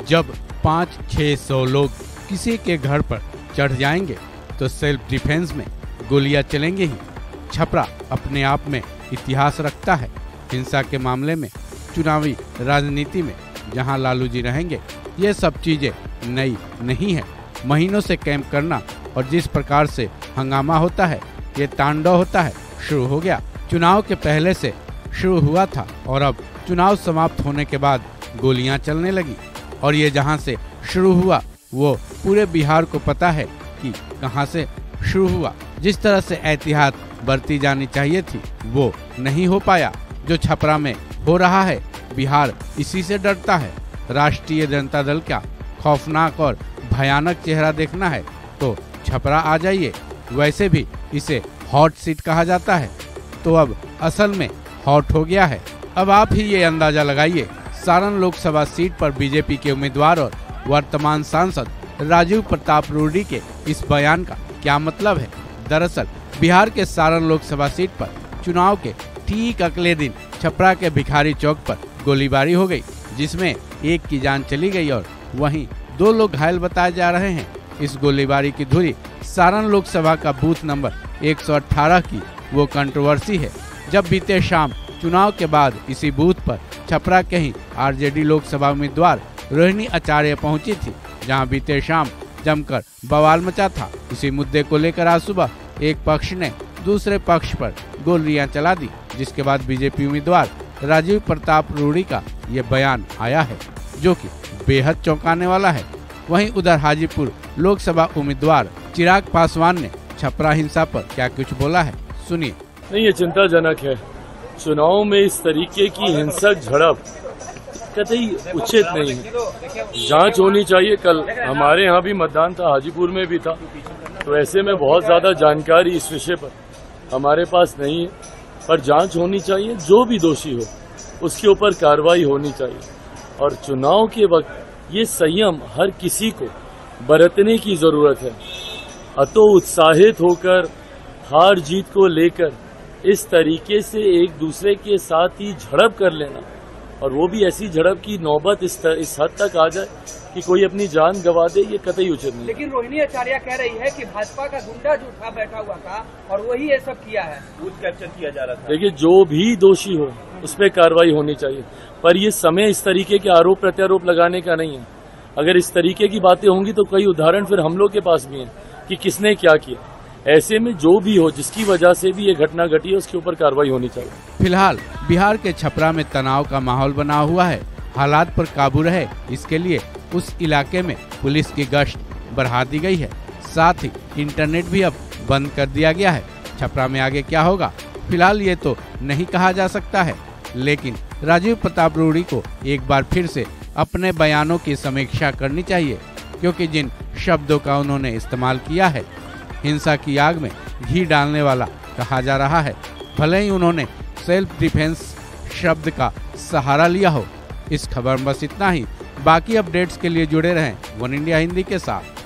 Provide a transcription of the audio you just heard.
जब 500-600 लोग किसी के घर पर चढ़ जाएंगे तो सेल्फ डिफेंस में गोलियां चलेंगे ही। छपरा अपने आप में इतिहास रखता है। हिंसा के मामले में, चुनावी राजनीति में जहां लालू जी रहेंगे, ये सब चीजें नई नहीं है। महीनों से कैंप करना और जिस प्रकार से हंगामा होता है, ये तांडव होता है, शुरू हो गया। चुनाव के पहले से शुरू हुआ था और अब चुनाव समाप्त होने के बाद गोलियां चलने लगी। और ये जहां से शुरू हुआ वो पूरे बिहार को पता है कि कहां से शुरू हुआ। जिस तरह से एहतियात बरती जानी चाहिए थी वो नहीं हो पाया। जो छपरा में हो रहा है, बिहार इसी से डरता है। राष्ट्रीय जनता दल का खौफनाक और भयानक चेहरा देखना है तो छपरा आ जाइए। वैसे भी इसे हॉट सीट कहा जाता है, तो अब असल में हॉट हो गया है। अब आप ही ये अंदाजा लगाइए, सारण लोकसभा सीट पर बीजेपी के उम्मीदवार और वर्तमान सांसद राजीव प्रताप रूडी के इस बयान का क्या मतलब है। दरअसल बिहार के सारण लोकसभा सीट पर चुनाव के ठीक अगले दिन छपरा के भिखारी चौक पर गोलीबारी हो गई, जिसमें एक की जान चली गई और वहीं 2 लोग घायल बताए जा रहे हैं। इस गोलीबारी की धुरी सारण लोकसभा का बूथ नंबर 118 की वो कंट्रोवर्सी है, जब बीते शाम चुनाव के बाद इसी बूथ पर छपरा के ही आरजेडी लोकसभा उम्मीदवार रोहिणी आचार्य पहुंची थी, जहां बीते शाम जमकर बवाल मचा था। इसी मुद्दे को लेकर आज सुबह एक पक्ष ने दूसरे पक्ष पर गोलियां चला दी, जिसके बाद बीजेपी उम्मीदवार राजीव प्रताप रूडी का ये बयान आया है, जो कि बेहद चौंकाने वाला है। वहीं उधर हाजीपुर लोकसभा उम्मीदवार चिराग पासवान ने छपरा हिंसा पर क्या कुछ बोला है, सुनिए। नहीं, ये चिंताजनक है। चुनाव में इस तरीके की हिंसक झड़प कतई उचित नहीं है। जांच होनी चाहिए। कल हमारे यहाँ भी मतदान था, हाजीपुर में भी था, तो ऐसे में बहुत ज्यादा जानकारी इस विषय पर हमारे पास नहीं है, पर जांच होनी चाहिए। जो भी दोषी हो उसके ऊपर कार्रवाई होनी चाहिए। और चुनाव के वक्त ये संयम हर किसी को बरतने की जरूरत है। अतो उत्साहित होकर हार जीत को लेकर इस तरीके से एक दूसरे के साथ ही झड़प कर लेना, और वो भी ऐसी झड़प की नौबत इस हद तक आ जाए कि कोई अपनी जान गंवा दे, ये कतई उचित नहीं। लेकिन रोहिणी आचार्य कह रही है कि भाजपा का गुंडा जो था बैठा हुआ था और वही ये सब किया है, बूथ कैप्चर किया जा रहा था। देखिए, जो भी दोषी हो उस पर कार्रवाई होनी चाहिए, पर ये समय इस तरीके के आरोप प्रत्यारोप लगाने का नहीं है। अगर इस तरीके की बातें होंगी तो कई उदाहरण फिर हम लोग के पास भी हैं कि किसने क्या किया। ऐसे में जो भी हो, जिसकी वजह से भी ये घटना घटी है, उसके ऊपर कार्रवाई होनी चाहिए। फिलहाल बिहार के छपरा में तनाव का माहौल बना हुआ है। हालात पर काबू रहे, इसके लिए उस इलाके में पुलिस की गश्त बढ़ा दी गई है। साथ ही इंटरनेट भी अब बंद कर दिया गया है। छपरा में आगे क्या होगा, फिलहाल ये तो नहीं कहा जा सकता है, लेकिन राजीव प्रताप रूडी को एक बार फिर से अपने बयानों की समीक्षा करनी चाहिए, क्योंकि जिन शब्दों का उन्होंने इस्तेमाल किया है, हिंसा की आग में घी डालने वाला कहा जा रहा है। भले ही उन्होंने सेल्फ डिफेंस शब्द का सहारा लिया हो। इस खबर में बस इतना ही। बाकी अपडेट्स के लिए जुड़े रहें वन इंडिया हिंदी के साथ।